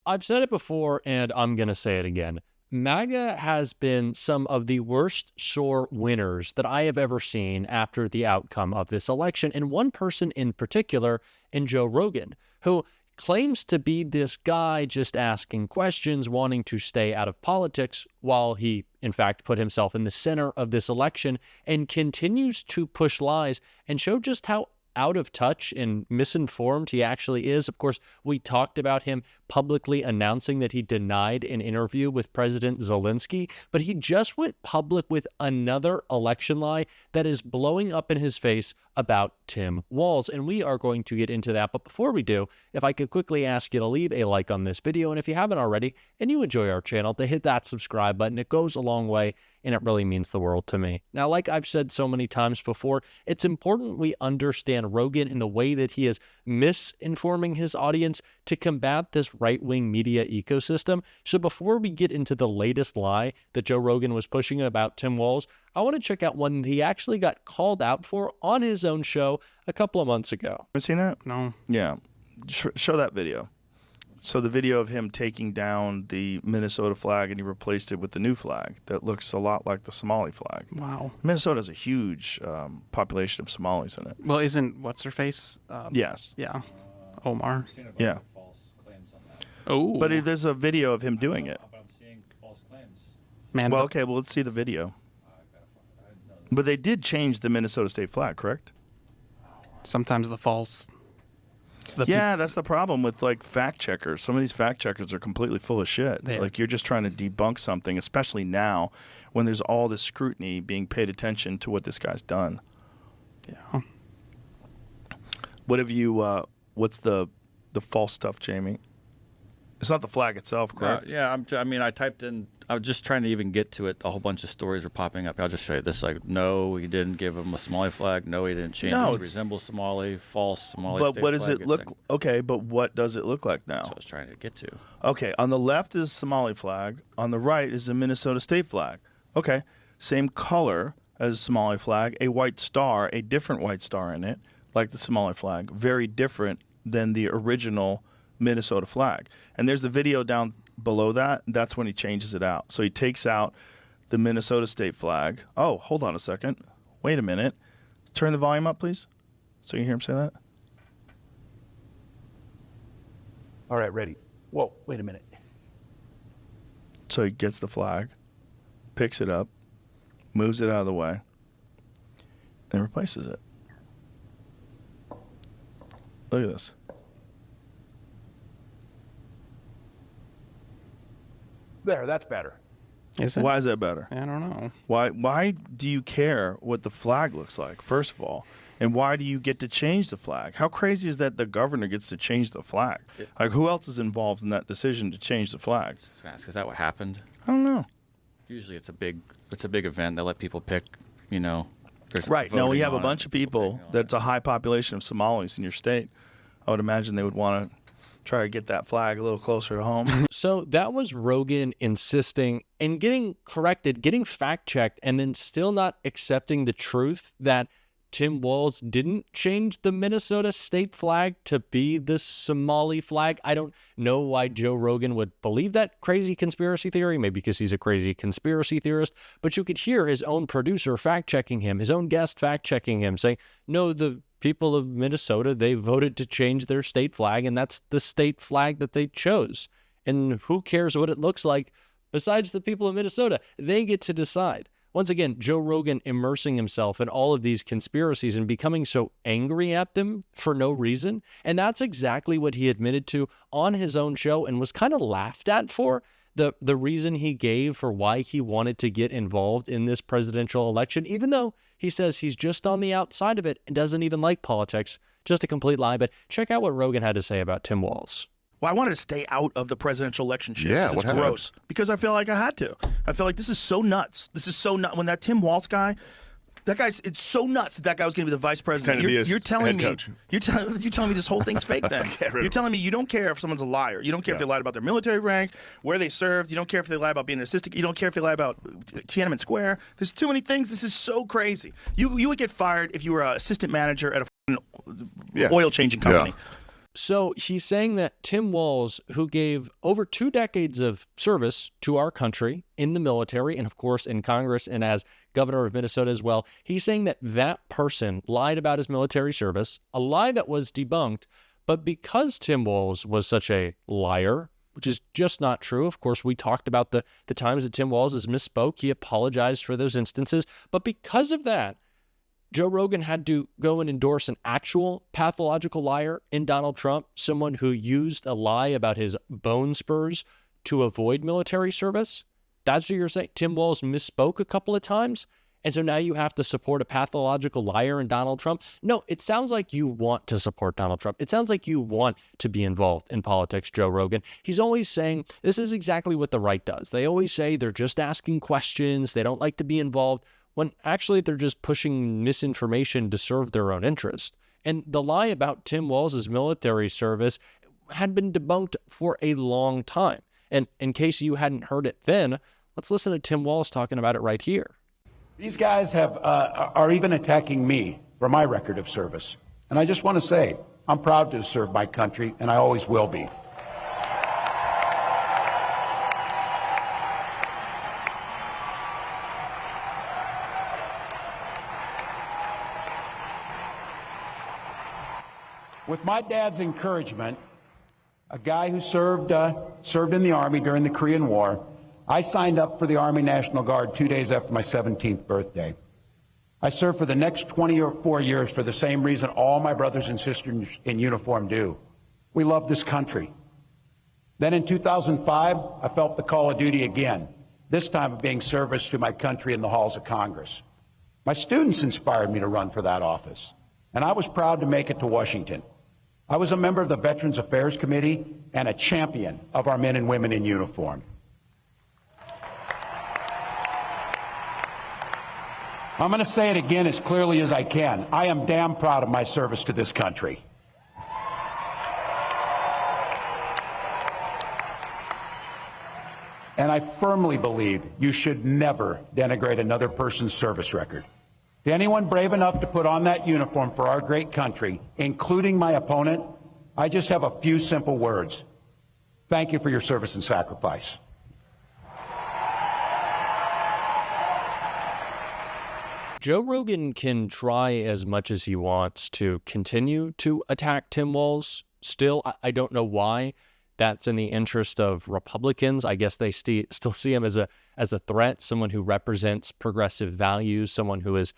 I've said it before, and I'm going to say it again. MAGA has been some of the worst sore winners that I have ever seen after the outcome of this election, and one person in particular, in Joe Rogan, who claims to be this guy just asking questions, wanting to stay out of politics, while he, in fact, put himself in the center of this election and continues to push lies and show just how out of touch and misinformed he actually is. Of course, we talked about him publicly announcing that he denied an interview with President Zelensky, but he just went public with another election lie that is blowing up in his face about Tim Walz, and we are going to get into that. But before we do, if I could quickly ask you to leave a like on this video, and if you haven't already and you enjoy our channel, to hit that subscribe button. It goes a long way, and it really means the world to me. Now, like I've said so many times before, it's important we understand Rogan in the way that he is misinforming his audience to combat this right-wing media ecosystem. So before we get into the latest lie that Joe Rogan was pushing about Tim Walz, I want to check out one he actually got called out for on his own show a couple of months ago. Ever seen that? No. Yeah. Show that video. So the video of him taking down the Minnesota flag and he replaced it with the new flag that looks a lot like the Somali flag. Wow. Minnesota has a huge population of Somalis in it. Well, isn't what's-her-face? Yes. Yeah. Omar. Yeah. Oh. But there's a video of him doing it. Man, Well, okay, well, let's see the video. But they did change the Minnesota state flag, correct? sometimes the false... Yeah, that's the problem with like fact checkers. Some of these fact checkers are completely full of shit. Like you're just trying to debunk something, especially now when there's all this scrutiny being paid attention to what this guy's done. Yeah. What have you? What's the false stuff, Jamie? It's not the flag itself, correct? Yeah, I mean, I typed in. I was just trying to even get to it. A whole bunch of stories are popping up. I'll just show you this. Like, no, he didn't give him a Somali flag. No, he didn't change it to resemble Somali. False Somali. But state what does flag. it look? Okay, but what does it look like now? That's what I was trying to get to. Okay, on the left is Somali flag. On the right is the Minnesota state flag. Okay, same color as Somali flag. A white star, a different white star in it, like the Somali flag. Very different than the original Minnesota flag. And there's the video down below that. That's when he changes it out. So he takes out the Minnesota state flag. Oh, hold on a second. Wait a minute. Turn the volume up, please, so you hear him say that. All right, ready. Whoa, wait a minute. So he gets the flag, picks it up, moves it out of the way, and replaces it. Look at this. There, that's better. Is it? Why is that better? I don't know. Why do you care what the flag looks like, first of all? And why do you get to change the flag? How crazy is that the governor gets to change the flag? Like, who else is involved in that decision to change the flag? Is that what happened? I don't know. Usually, it's a big event. They let people pick. You know, there's Right. No, we voting have a on it, bunch of people pick, that's a high population of Somalis in your state. I would imagine they would want to try to get that flag a little closer to home. So that was Rogan insisting and getting corrected, getting fact-checked, and then still not accepting the truth that Tim Walz didn't change the Minnesota state flag to be the Somali flag. I don't know why Joe Rogan would believe that crazy conspiracy theory, maybe because he's a crazy conspiracy theorist, but you could hear his own producer fact-checking him, his own guest fact-checking him, saying, no, the people of Minnesota, they voted to change their state flag, and that's the state flag that they chose. And who cares what it looks like besides the people of Minnesota? They get to decide. Once again, Joe Rogan immersing himself in all of these conspiracies and becoming so angry at them for no reason. And that's exactly what he admitted to on his own show and was kind of laughed at for. The reason he gave for why he wanted to get involved in this presidential election, even though he says he's just on the outside of it and doesn't even like politics. Just a complete lie. But check out what Rogan had to say about Tim Walz. Well, I wanted to stay out of the presidential election shit. Yeah, it's gross. Because I feel like I had to. I feel like this is so nuts. This is so nuts. When that Tim Walz guy, it's so nuts that guy was going to be the vice president. You're telling me, you're telling me this whole thing's fake. Then you're telling me you don't care if someone's a liar. You don't care if they lied about their military rank, where they served. You don't care if they lie about being an assistant. You don't care if they lie about Tiananmen Square. There's too many things. This is so crazy. You would get fired if you were an assistant manager at a oil changing company. Yeah. So he's saying that Tim Walz, who gave over 2 decades of service to our country in the military and, of course, in Congress and as governor of Minnesota as well, he's saying that that person lied about his military service, a lie that was debunked. But because Tim Walz was such a liar, which is just not true. Of course, we talked about the times that Tim Walz has misspoke. He apologized for those instances. But because of that, Joe Rogan had to go and endorse an actual pathological liar in Donald Trump, someone who used a lie about his bone spurs to avoid military service. That's what you're saying. Tim Walz misspoke a couple of times, and so now you have to support a pathological liar in Donald Trump? No, it sounds like you want to support Donald Trump. It sounds like you want to be involved in politics, Joe Rogan. He's always saying this is exactly what the right does. They always say they're just asking questions. They don't like to be involved, when actually they're just pushing misinformation to serve their own interest. And the lie about Tim Walz's military service had been debunked for a long time. And in case you hadn't heard it then, let's listen to Tim Walz talking about it right here. These guys are even attacking me for my record of service. And I just want to say, I'm proud to serve my country, and I always will be. With my dad's encouragement, a guy who served in the Army during the Korean War, I signed up for the Army National Guard 2 days after my 17th birthday. I served for the next 24 years for the same reason all my brothers and sisters in uniform do. We love this country. Then in 2005, I felt the call of duty again, this time of being service to my country in the halls of Congress. My students inspired me to run for that office, and I was proud to make it to Washington. I was a member of the Veterans Affairs Committee and a champion of our men and women in uniform. I'm going to say it again as clearly as I can. I am damn proud of my service to this country. And I firmly believe you should never denigrate another person's service record. To anyone brave enough to put on that uniform for our great country, including my opponent, I just have a few simple words. Thank you for your service and sacrifice. Joe Rogan can try as much as he wants to continue to attack Tim Walz. Still, I don't know why that's in the interest of Republicans. I guess they still see him as a threat, someone who represents progressive values, someone who is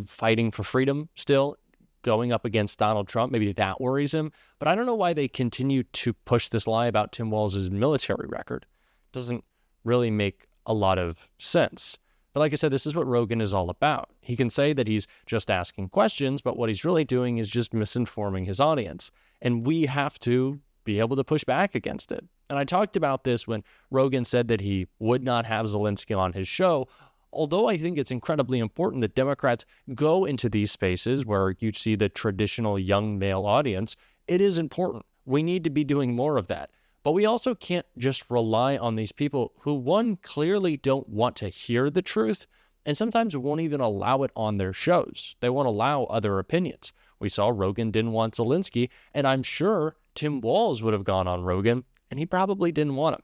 fighting for freedom still, going up against Donald Trump. Maybe that worries him. But I don't know why they continue to push this lie about Tim Walz's military record. It doesn't really make a lot of sense. But like I said, this is what Rogan is all about. He can say that he's just asking questions, but what he's really doing is just misinforming his audience. And we have to be able to push back against it. And I talked about this when Rogan said that he would not have Zelensky on his show, although I think it's incredibly important that Democrats go into these spaces where you see the traditional young male audience. It is important. We need to be doing more of that. But we also can't just rely on these people who, one, clearly don't want to hear the truth, and sometimes won't even allow it on their shows. They won't allow other opinions. We saw Rogan didn't want Zelensky, and I'm sure Tim Walz would have gone on Rogan, and he probably didn't want him.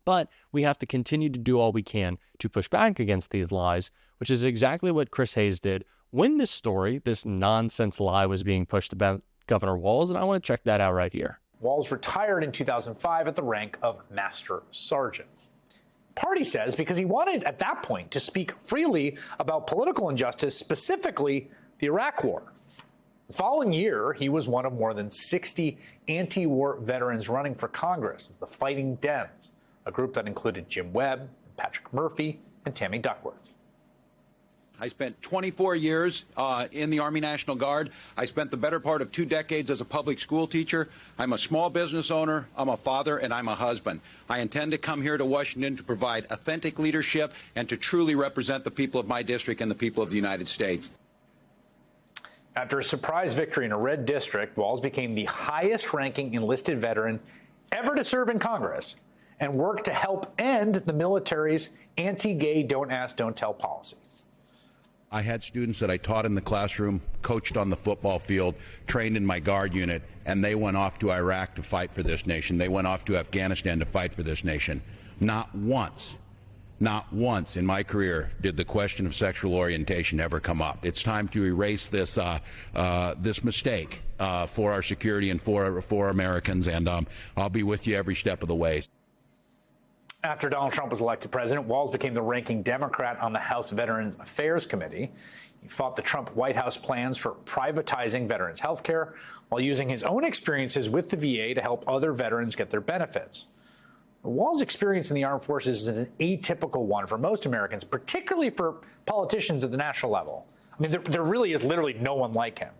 But we have to continue to do all we can to push back against these lies, which is exactly what Chris Hayes did when this story, this nonsense lie, was being pushed about Governor Walz, and I want to check that out right here. Walz retired in 2005 at the rank of Master Sergeant. Party says because he wanted at that point to speak freely about political injustice, specifically the Iraq War. The following year, he was one of more than 60 anti-war veterans running for Congress as the Fighting Dems, a group that included Jim Webb, Patrick Murphy, and Tammy Duckworth. I spent 24 years in the Army National Guard. I spent the better part of 2 decades as a public school teacher. I'm a small business owner, I'm a father, and I'm a husband. I intend to come here to Washington to provide authentic leadership and to truly represent the people of my district and the people of the United States. After a surprise victory in a red district, Walz became the highest-ranking enlisted veteran ever to serve in Congress and worked to help end the military's anti-gay, don't ask, don't tell policy. I had students that I taught in the classroom, coached on the football field, trained in my guard unit, and they went off to Iraq to fight for this nation. They went off to Afghanistan to fight for this nation. Not once in my career did the question of sexual orientation ever come up. It's time to erase this this mistake for our security and for Americans, and I'll be with you every step of the way. After Donald Trump was elected president, Walz became the ranking Democrat on the House Veterans Affairs Committee. He fought the Trump White House plans for privatizing veterans' health care while using his own experiences with the VA to help other veterans get their benefits. Walz's experience in the armed forces is an atypical one for most Americans, particularly for politicians at the national level. I mean, there really is literally no one like him.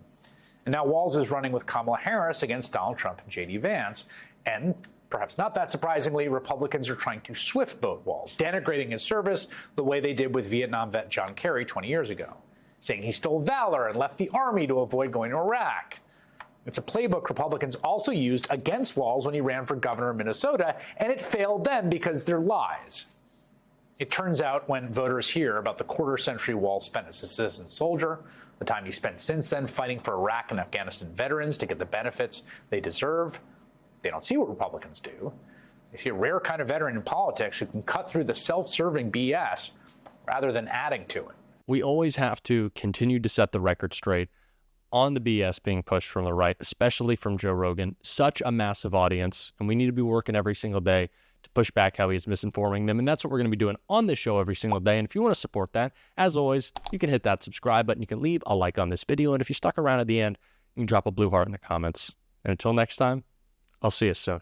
And now Walz is running with Kamala Harris against Donald Trump and J.D. Vance. And perhaps not that surprisingly, Republicans are trying to swift vote Walz, denigrating his service the way they did with Vietnam vet John Kerry 20 years ago, saying he stole valor and left the army to avoid going to Iraq. It's a playbook Republicans also used against Walz when he ran for governor of Minnesota, and it failed then because they're lies. It turns out when voters hear about the quarter-century Walz spent as a citizen soldier, the time he spent since then fighting for Iraq and Afghanistan veterans to get the benefits they deserve, they don't see what Republicans do. They see a rare kind of veteran in politics who can cut through the self-serving BS rather than adding to it. We always have to continue to set the record straight on the BS being pushed from the right, especially from Joe Rogan. Such a massive audience, and we need to be working every single day to push back how he's misinforming them, and that's what we're going to be doing on this show every single day. And if you want to support that, as always, you can hit that subscribe button, you can leave a like on this video, and if you stuck around at the end, you can drop a blue heart in the comments. And until next time, I'll see you soon.